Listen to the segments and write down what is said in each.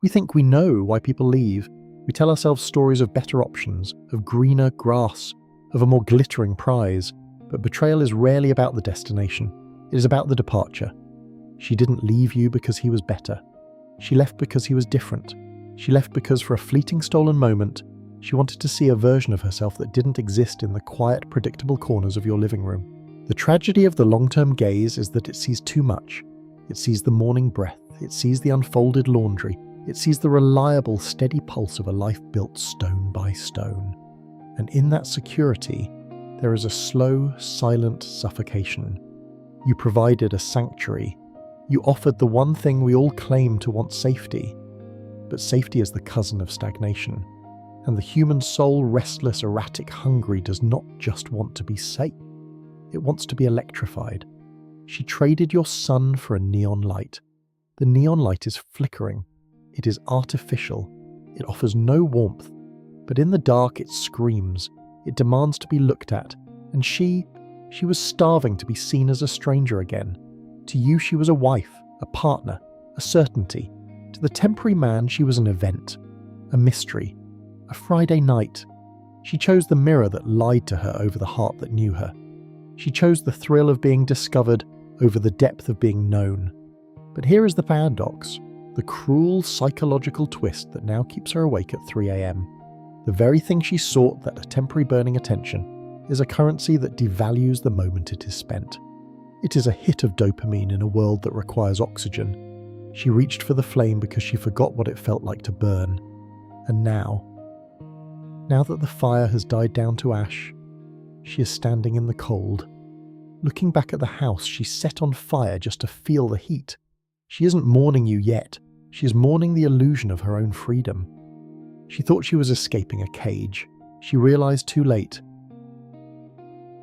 We think we know why people leave. We tell ourselves stories of better options, of greener grass, of a more glittering prize. But betrayal is rarely about the destination. It is about the departure. She didn't leave you because he was better. She left because he was different. She left because for a fleeting stolen moment, she wanted to see a version of herself that didn't exist in the quiet, predictable corners of your living room. The tragedy of the long-term gaze is that it sees too much. It sees the morning breath. It sees the unfolded laundry. It sees the reliable, steady pulse of a life built stone by stone. And in that security, there is a slow, silent suffocation. You provided a sanctuary. You offered the one thing we all claim to want: safety. But safety is the cousin of stagnation. And the human soul, restless, erratic, hungry, does not just want to be safe. It wants to be electrified. She traded your sun for a neon light. The neon light is flickering. It is artificial. It offers no warmth. But in the dark it screams. It demands to be looked at. And she was starving to be seen as a stranger again. To you she was a wife, a partner, a certainty. To the temporary man she was an event, a mystery, a Friday night. She chose the mirror that lied to her over the heart that knew her. She chose the thrill of being discovered over the depth of being known. But here is the paradox, the cruel psychological twist that now keeps her awake at 3 a.m. The very thing she sought, that a temporary burning attention, is a currency that devalues the moment it is spent. It is a hit of dopamine in a world that requires oxygen. She reached for the flame because she forgot what it felt like to burn. And now that the fire has died down to ash, she is standing in the cold, looking back at the house she set on fire just to feel the heat. She isn't mourning you yet. She is mourning the illusion of her own freedom. She thought she was escaping a cage. She realized too late.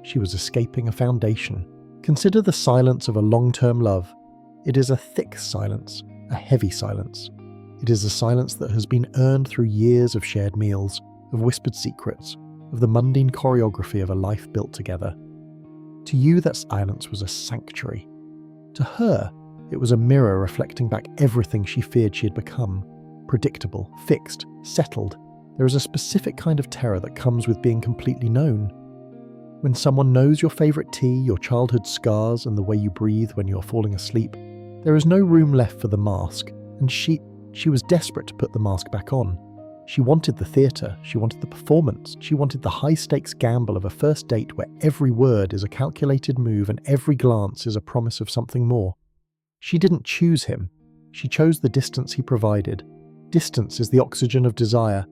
She was escaping a foundation. Consider the silence of a long-term love. It is a thick silence, a heavy silence. It is a silence that has been earned through years of shared meals, of whispered secrets, of the mundane choreography of a life built together. To you, that silence was a sanctuary. To her, it was a mirror reflecting back everything she feared she had become. Predictable, fixed, settled. There is a specific kind of terror that comes with being completely known. When someone knows your favourite tea, your childhood scars, and the way you breathe when you are falling asleep, there is no room left for the mask, and she was desperate to put the mask back on. She wanted the theatre, she wanted the performance, she wanted the high-stakes gamble of a first date where every word is a calculated move and every glance is a promise of something more. She didn't choose him. She chose the distance he provided. Distance is the oxygen of desire.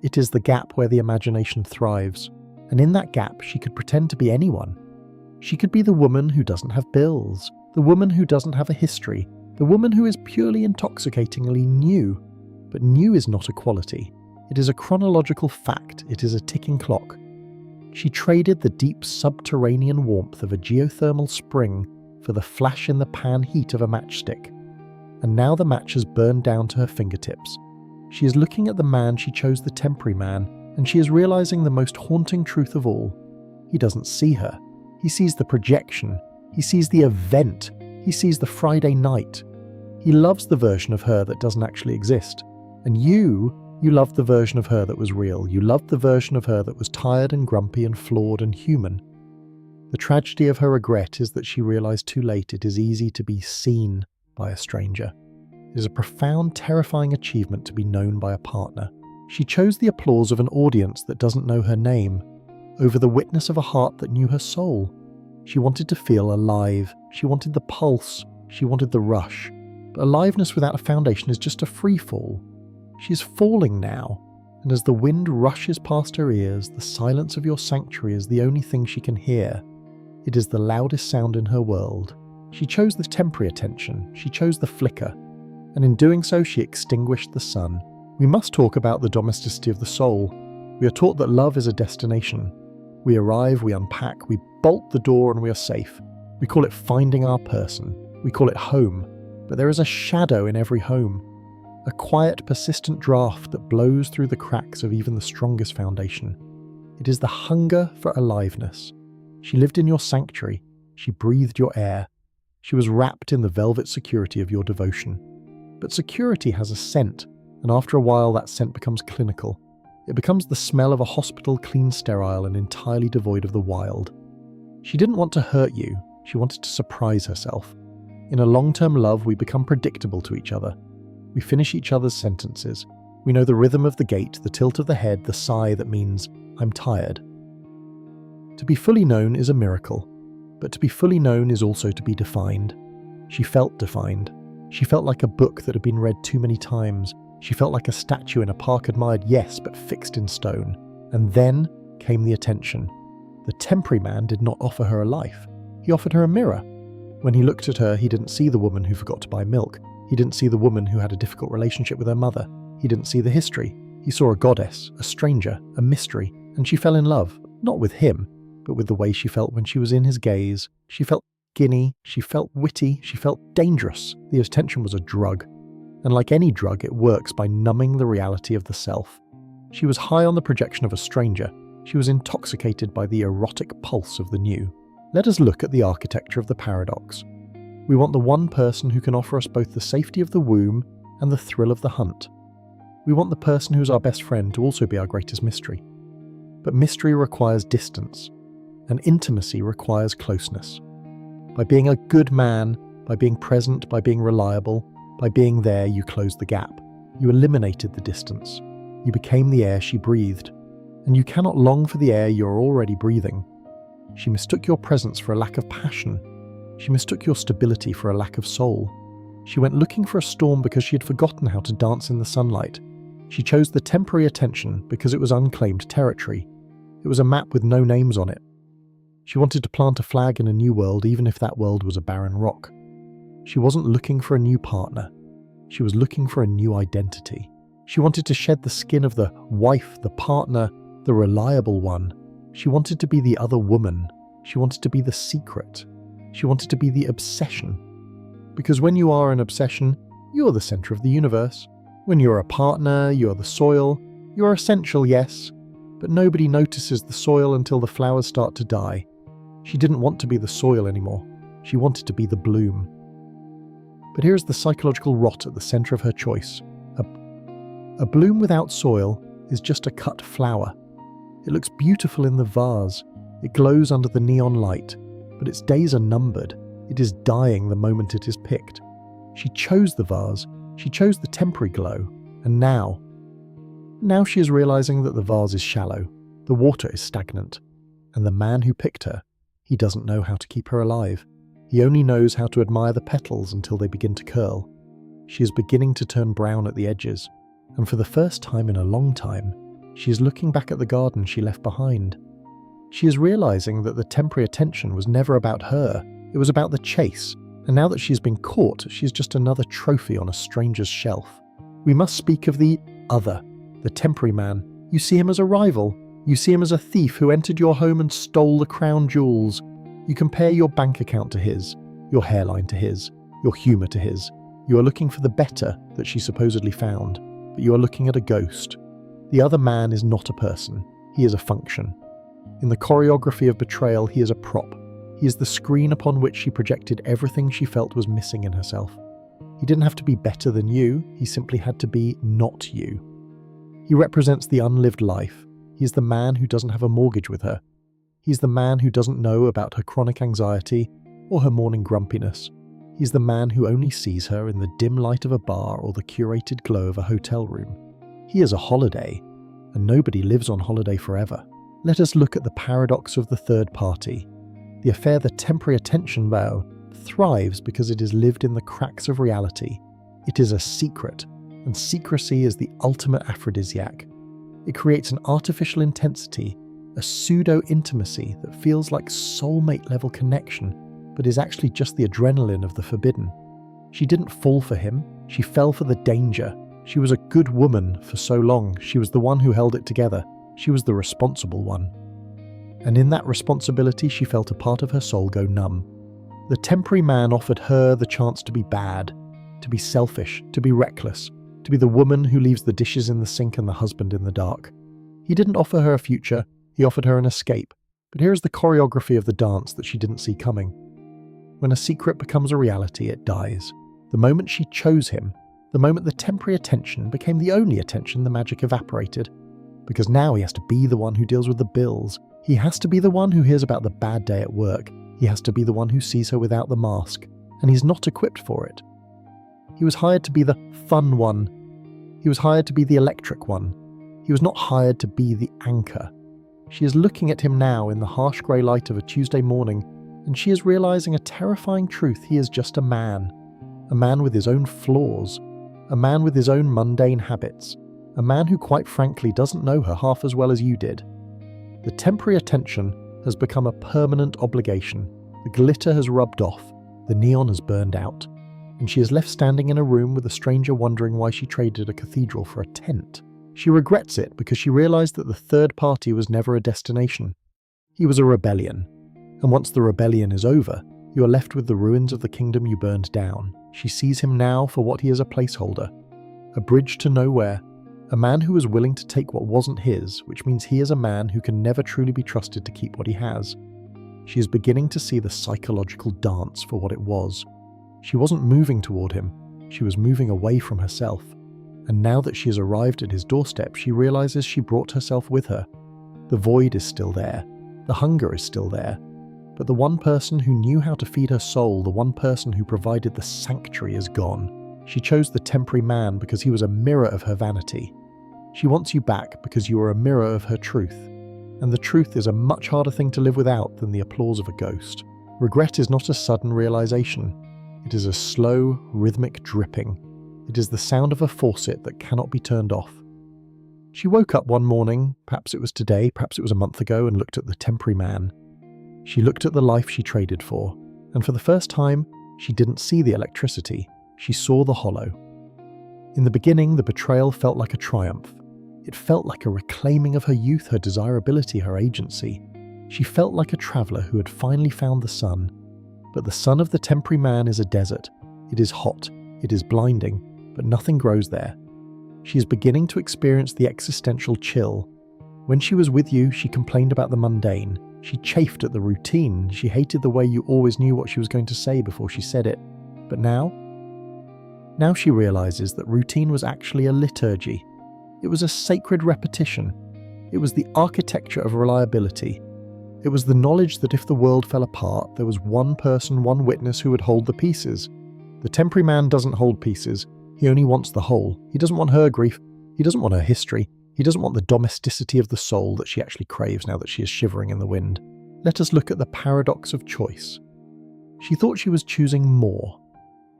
It is the gap where the imagination thrives. And in that gap, she could pretend to be anyone. She could be the woman who doesn't have bills, the woman who doesn't have a history, the woman who is purely intoxicatingly new. But new is not a quality. It is a chronological fact. It is a ticking clock. She traded the deep subterranean warmth of a geothermal spring for the flash-in-the-pan heat of a matchstick. And now the match has burned down to her fingertips. She is looking at the man she chose, the temporary man, and she is realizing the most haunting truth of all. He doesn't see her. He sees the projection. He sees the event. He sees the Friday night. He loves the version of her that doesn't actually exist. And you loved the version of her that was real. You loved the version of her that was tired and grumpy and flawed and human. The tragedy of her regret is that she realized too late it is easy to be seen by a stranger. It is a profound, terrifying achievement to be known by a partner. She chose the applause of an audience that doesn't know her name over the witness of a heart that knew her soul. She wanted to feel alive. She wanted the pulse. She wanted the rush. But aliveness without a foundation is just a free fall. She is falling now, and as the wind rushes past her ears, the silence of your sanctuary is the only thing she can hear. It is the loudest sound in her world. She chose the temporary attention. She chose the flicker. And in doing so, she extinguished the sun. We must talk about the domesticity of the soul. We are taught that love is a destination. We arrive, we unpack, we bolt the door, and we are safe. We call it finding our person. We call it home. But there is a shadow in every home. A quiet, persistent draft that blows through the cracks of even the strongest foundation. It is the hunger for aliveness. She lived in your sanctuary. She breathed your air. She was wrapped in the velvet security of your devotion. But security has a scent. and after a while that scent becomes clinical. It becomes the smell of a hospital, clean, sterile, and entirely devoid of the wild. She didn't want to hurt you, she wanted to surprise herself. In a long-term love, we become predictable to each other. We finish each other's sentences. We know the rhythm of the gait, the tilt of the head, the sigh that means, I'm tired. To be fully known is a miracle, but to be fully known is also to be defined. She felt defined. She felt like a book that had been read too many times. She felt like a statue in a park admired, yes, but fixed in stone. And then came the attention. The temporary man did not offer her a life. He offered her a mirror. When he looked at her, he didn't see the woman who forgot to buy milk. He didn't see the woman who had a difficult relationship with her mother. He didn't see the history. He saw a goddess, a stranger, a mystery, and she fell in love, not with him, but with the way she felt when she was in his gaze. She felt skinny, she felt witty, she felt dangerous. The attention was a drug. And like any drug, it works by numbing the reality of the self. She was high on the projection of a stranger. She was intoxicated by the erotic pulse of the new. Let us look at the architecture of the paradox. We want the one person who can offer us both the safety of the womb and the thrill of the hunt. We want the person who is our best friend to also be our greatest mystery. But mystery requires distance, and intimacy requires closeness. By being a good man, by being present, by being reliable, by being there, you closed the gap. You eliminated the distance. You became the air she breathed. And you cannot long for the air you're already breathing. She mistook your presence for a lack of passion. She mistook your stability for a lack of soul. She went looking for a storm because she had forgotten how to dance in the sunlight. She chose the temporary attention because it was unclaimed territory. It was a map with no names on it. She wanted to plant a flag in a new world, even if that world was a barren rock. She wasn't looking for a new partner. She was looking for a new identity. She wanted to shed the skin of the wife, the partner, the reliable one. She wanted to be the other woman. She wanted to be the secret. She wanted to be the obsession. Because when you are an obsession, you're the center of the universe. When you're a partner, you're the soil. You're essential, yes, but nobody notices the soil until the flowers start to die. She didn't want to be the soil anymore. She wanted to be the bloom. But here's the psychological rot at the center of her choice. A bloom without soil is just a cut flower. It looks beautiful in the vase. It glows under the neon light, but its days are numbered. It is dying the moment it is picked. She chose the vase. She chose the temporary glow. And now she is realizing that the vase is shallow. The water is stagnant. And the man who picked her, he doesn't know how to keep her alive. He only knows how to admire the petals until they begin to curl. She is beginning to turn brown at the edges, and for the first time in a long time, she is looking back at the garden she left behind. She is realizing that the temporary attention was never about her, it was about the chase, and now that she has been caught, she is just another trophy on a stranger's shelf. We must speak of the other, the temporary man. You see him as a rival. You see him as a thief who entered your home and stole the crown jewels. You compare your bank account to his, your hairline to his, your humour to his. You are looking for the better that she supposedly found, but you are looking at a ghost. The other man is not a person, he is a function. In the choreography of Betrayal, he is a prop. He is the screen upon which she projected everything she felt was missing in herself. He didn't have to be better than you, he simply had to be not you. He represents the unlived life. He is the man who doesn't have a mortgage with her. He's the man who doesn't know about her chronic anxiety or her morning grumpiness. He's the man who only sees her in the dim light of a bar or the curated glow of a hotel room. He is a holiday, and nobody lives on holiday forever. Let us look at the paradox of the third party. The affair, the temporary attention vow, thrives because it is lived in the cracks of reality. It is a secret, and secrecy is the ultimate aphrodisiac. It creates an artificial intensity, a pseudo-intimacy that feels like soulmate-level connection, but is actually just the adrenaline of the forbidden. She didn't fall for him, she fell for the danger. She was a good woman for so long, she was the one who held it together. She was the responsible one. And in that responsibility, she felt a part of her soul go numb. The temporary man offered her the chance to be bad, to be selfish, to be reckless, to be the woman who leaves the dishes in the sink and the husband in the dark. He didn't offer her a future, he offered her an escape. But here is the choreography of the dance that she didn't see coming. When a secret becomes a reality, it dies. The moment she chose him, The moment the temporary attention became the only attention, the magic evaporated. Because now he has to be the one who deals with the bills. He has to be the one who hears about the bad day at work. He has to be the one who sees her without the mask. And he's not equipped for it. He was hired to be the fun one. He was hired to be the electric one. He was not hired to be the anchor. She is looking at him now in the harsh grey light of a Tuesday morning, and she is realising a terrifying truth. He is just a man with his own flaws, a man with his own mundane habits, a man who quite frankly doesn't know her half as well as you did. The temporary attention has become a permanent obligation. The glitter has rubbed off, the neon has burned out, and she is left standing in a room with a stranger wondering why she traded a cathedral for a tent. She regrets it because she realised that the third party was never a destination. He was a rebellion, and once the rebellion is over, you are left with the ruins of the kingdom you burned down. She sees him now for what he is, a placeholder, a bridge to nowhere, a man who is willing to take what wasn't his, which means he is a man who can never truly be trusted to keep what he has. She is beginning to see the psychological dance for what it was. She wasn't moving toward him, she was moving away from herself. And now that she has arrived at his doorstep, she realizes she brought herself with her. The void is still there, the hunger is still there, but the one person who knew how to feed her soul, the one person who provided the sanctuary, is gone. She chose the temporary man because he was a mirror of her vanity. She wants you back because you are a mirror of her truth. And the truth is a much harder thing to live without than the applause of a ghost. Regret is not a sudden realization. It is a slow, rhythmic dripping. It is the sound of a faucet that cannot be turned off. She woke up one morning, perhaps it was today, perhaps it was a month ago, and looked at the temporary man. She looked at the life she traded for, and for the first time, she didn't see the electricity. She saw the hollow. In the beginning, the betrayal felt like a triumph. It felt like a reclaiming of her youth, her desirability, her agency. She felt like a traveller who had finally found the sun. But the sun of the temporary man is a desert. It is hot, it is blinding, but nothing grows there. She is beginning to experience the existential chill. When she was with you, she complained about the mundane. She chafed at the routine. She hated the way you always knew what she was going to say before she said it. But now she realizes that routine was actually a liturgy. It was a sacred repetition. It was the architecture of reliability. It was the knowledge that if the world fell apart, there was one person, one witness who would hold the pieces. The temporary man doesn't hold pieces. He only wants the whole. He doesn't want her grief. He doesn't want her history. He doesn't want the domesticity of the soul that she actually craves now that she is shivering in the wind. Let us look at the paradox of choice. She thought she was choosing more.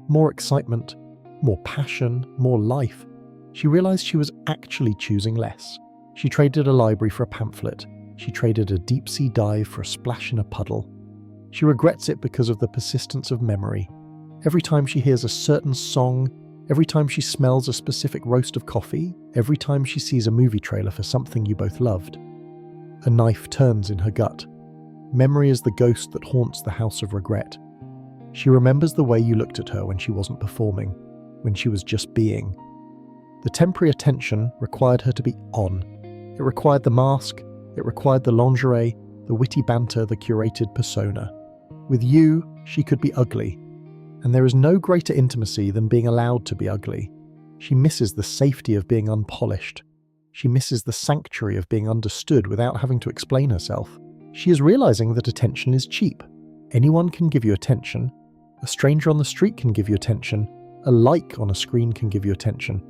More excitement, more passion, more life. She realized she was actually choosing less. She traded a library for a pamphlet. She traded a deep-sea dive for a splash in a puddle. She regrets it because of the persistence of memory. Every time she hears a certain song, every time she smells a specific roast of coffee, every time she sees a movie trailer for something you both loved, a knife turns in her gut. Memory is the ghost that haunts the house of regret. She remembers the way you looked at her when she wasn't performing, when she was just being. The temporary attention required her to be on. It required the mask, it required the lingerie, the witty banter, the curated persona. With you, she could be ugly. And there is no greater intimacy than being allowed to be ugly. She misses the safety of being unpolished. She misses the sanctuary of being understood without having to explain herself. She is realizing that attention is cheap. Anyone can give you attention. A stranger on the street can give you attention. A like on a screen can give you attention.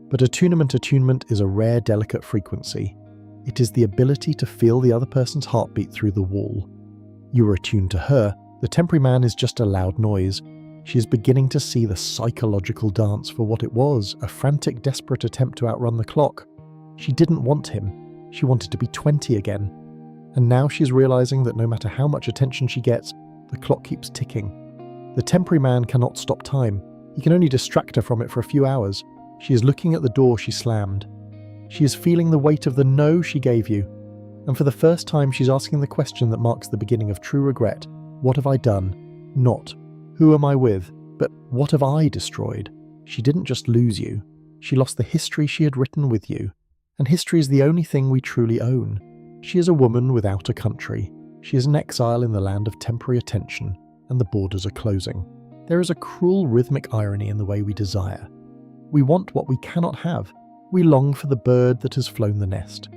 But attunement is a rare, delicate frequency. It is the ability to feel the other person's heartbeat through the wall. You are attuned to her. The temporary man is just a loud noise. She is beginning to see the psychological dance for what it was, a frantic, desperate attempt to outrun the clock. She didn't want him. She wanted to be 20 again. And now she is realizing that no matter how much attention she gets, the clock keeps ticking. The temporary man cannot stop time. He can only distract her from it for a few hours. She is looking at the door she slammed. She is feeling the weight of the no she gave you. And for the first time, she's asking the question that marks the beginning of true regret. What have I done? Not, who am I with? But what have I destroyed? She didn't just lose you. She lost the history she had written with you. And history is the only thing we truly own. She is a woman without a country. She is an exile in the land of temporary attention, and the borders are closing. There is a cruel rhythmic irony in the way we desire. We want what we cannot have. We long for the bird that has flown the nest.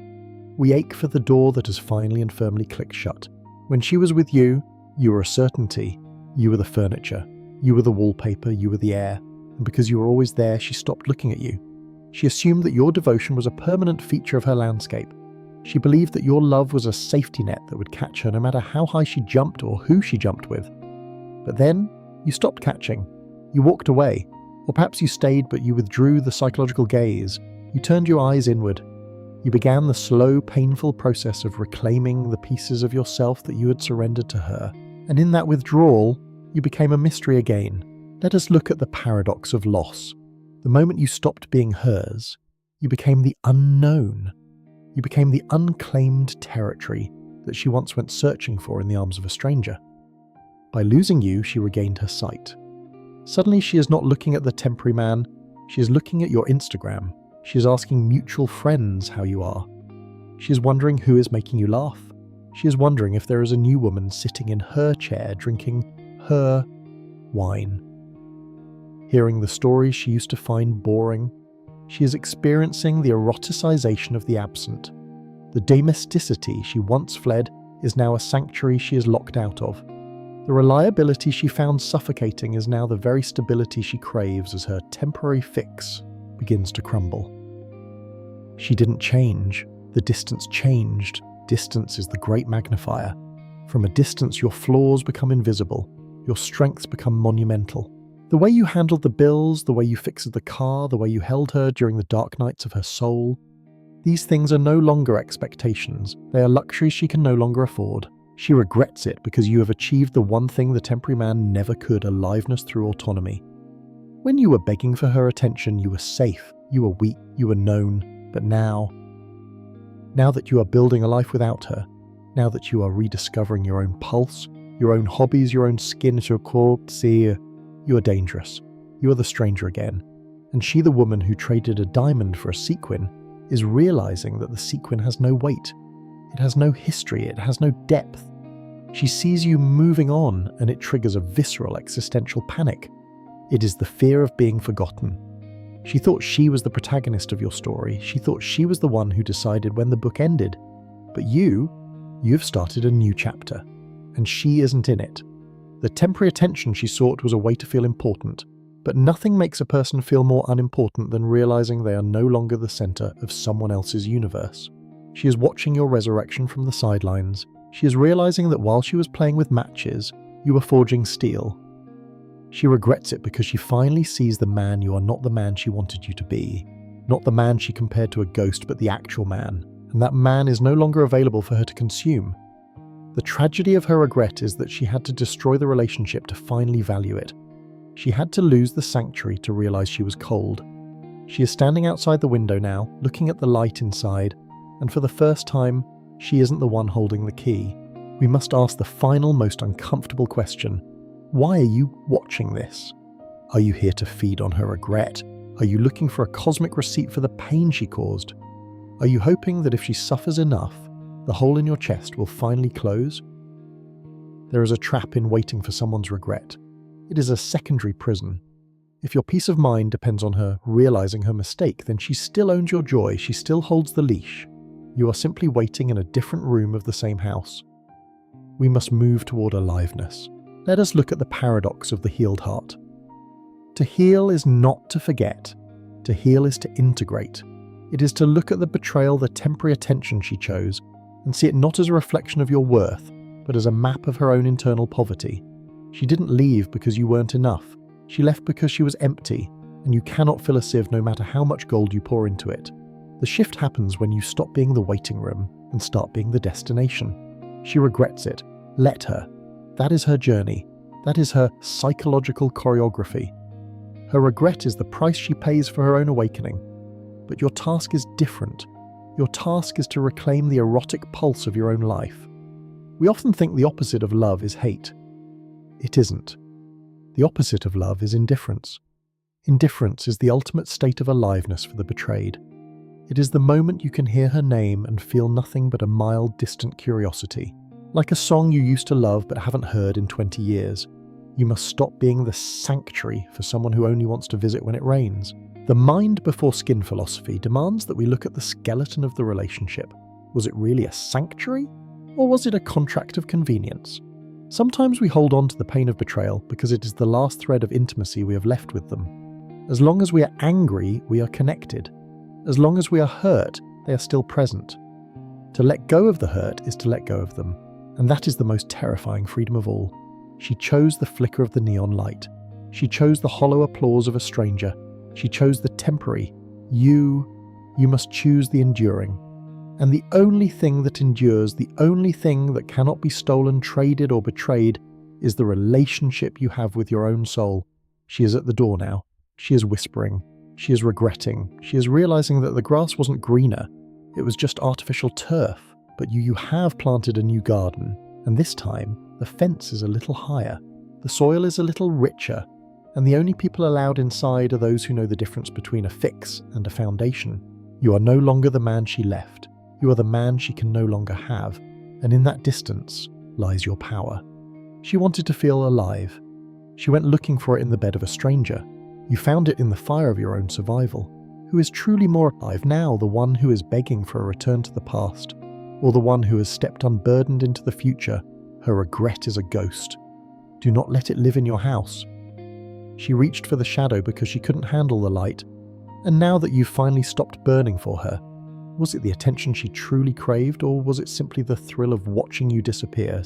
We ache for the door that has finally and firmly clicked shut. When she was with you, you were a certainty. You were the furniture. You were the wallpaper. You were the air. And because you were always there, she stopped looking at you. She assumed that your devotion was a permanent feature of her landscape. She believed that your love was a safety net that would catch her no matter how high she jumped or who she jumped with. But then, you stopped catching. You walked away. Or perhaps you stayed, but you withdrew the psychological gaze. You turned your eyes inward. You began the slow, painful process of reclaiming the pieces of yourself that you had surrendered to her. And in that withdrawal, you became a mystery again. Let us look at the paradox of loss. The moment you stopped being hers, you became the unknown. You became the unclaimed territory that she once went searching for in the arms of a stranger. By losing you, she regained her sight. Suddenly she is not looking at the temporary man, she is looking at your Instagram. She is asking mutual friends how you are. She is wondering who is making you laugh. She is wondering if there is a new woman sitting in her chair drinking her wine. Hearing the stories she used to find boring, she is experiencing the eroticization of the absent. The domesticity she once fled is now a sanctuary she is locked out of. The reliability she found suffocating is now the very stability she craves as her temporary fix begins to crumble. She didn't change, the distance changed. Distance is the great magnifier. From a distance, your flaws become invisible, your strengths become monumental. The way you handled the bills, the way you fixed the car, the way you held her during the dark nights of her soul, these things are no longer expectations, they are luxuries she can no longer afford. She regrets it because you have achieved the one thing the temporary man never could, aliveness through autonomy. When you were begging for her attention, you were safe, you were weak, you were known. But now that you are building a life without her, now that you are rediscovering your own pulse, your own hobbies, your own skin, your core, you are dangerous. You are the stranger again. And she, the woman who traded a diamond for a sequin, is realizing that the sequin has no weight. It has no history, it has no depth. She sees you moving on, and it triggers a visceral existential panic. It is the fear of being forgotten. She thought she was the protagonist of your story. She thought she was the one who decided when the book ended. But you've started a new chapter, and she isn't in it. The temporary attention she sought was a way to feel important, but nothing makes a person feel more unimportant than realizing they are no longer the center of someone else's universe. She is watching your resurrection from the sidelines. She is realizing that while she was playing with matches, you were forging steel. She regrets it because she finally sees the man you are not the man she wanted you to be, not the man she compared to a ghost, but the actual man, and that man is no longer available for her to consume. The tragedy of her regret is that she had to destroy the relationship to finally value it. She had to lose the sanctuary to realize she was cold. She is standing outside the window now, looking at the light inside, and for the first time, she isn't the one holding the key. We must ask the final, most uncomfortable question. Why are you watching this? Are you here to feed on her regret? Are you looking for a cosmic receipt for the pain she caused? Are you hoping that if she suffers enough, the hole in your chest will finally close? There is a trap in waiting for someone's regret. It is a secondary prison. If your peace of mind depends on her realizing her mistake, then she still owns your joy, she still holds the leash. You are simply waiting in a different room of the same house. We must move toward aliveness. Let us look at the paradox of the healed heart. To heal is not to forget. To heal is to integrate. It is to look at the betrayal, the temporary attention she chose, and see it not as a reflection of your worth, but as a map of her own internal poverty. She didn't leave because you weren't enough. She left because she was empty, and you cannot fill a sieve no matter how much gold you pour into it. The shift happens when you stop being the waiting room and start being the destination. She regrets it. Let her. That is her journey. That is her psychological choreography. Her regret is the price she pays for her own awakening. But your task is different. Your task is to reclaim the erotic pulse of your own life. We often think the opposite of love is hate. It isn't. The opposite of love is indifference. Indifference is the ultimate state of aliveness for the betrayed. It is the moment you can hear her name and feel nothing but a mild, distant curiosity. Like a song you used to love but haven't heard in 20 years. You must stop being the sanctuary for someone who only wants to visit when it rains. The mind before skin philosophy demands that we look at the skeleton of the relationship. Was it really a sanctuary? Or was it a contract of convenience? Sometimes we hold on to the pain of betrayal because it is the last thread of intimacy we have left with them. As long as we are angry, we are connected. As long as we are hurt, they are still present. To let go of the hurt is to let go of them, and that is the most terrifying freedom of all. She chose the flicker of the neon light. She chose the hollow applause of a stranger. She chose the temporary. You must choose the enduring. And the only thing that endures, the only thing that cannot be stolen, traded, or betrayed, is the relationship you have with your own soul. She is at the door now. She is whispering. She is regretting. She is realizing that the grass wasn't greener. It was just artificial turf. But you have planted a new garden, and this time, the fence is a little higher. The soil is a little richer, and the only people allowed inside are those who know the difference between a fix and a foundation. You are no longer the man she left. You are the man she can no longer have, and in that distance lies your power. She wanted to feel alive. She went looking for it in the bed of a stranger. You found it in the fire of your own survival. Who is truly more alive now, the one who is begging for a return to the past, or the one who has stepped unburdened into the future? Her regret is a ghost. Do not let it live in your house. She reached for the shadow because she couldn't handle the light, and now that you've finally stopped burning for her, was it the attention she truly craved, or was it simply the thrill of watching you disappear?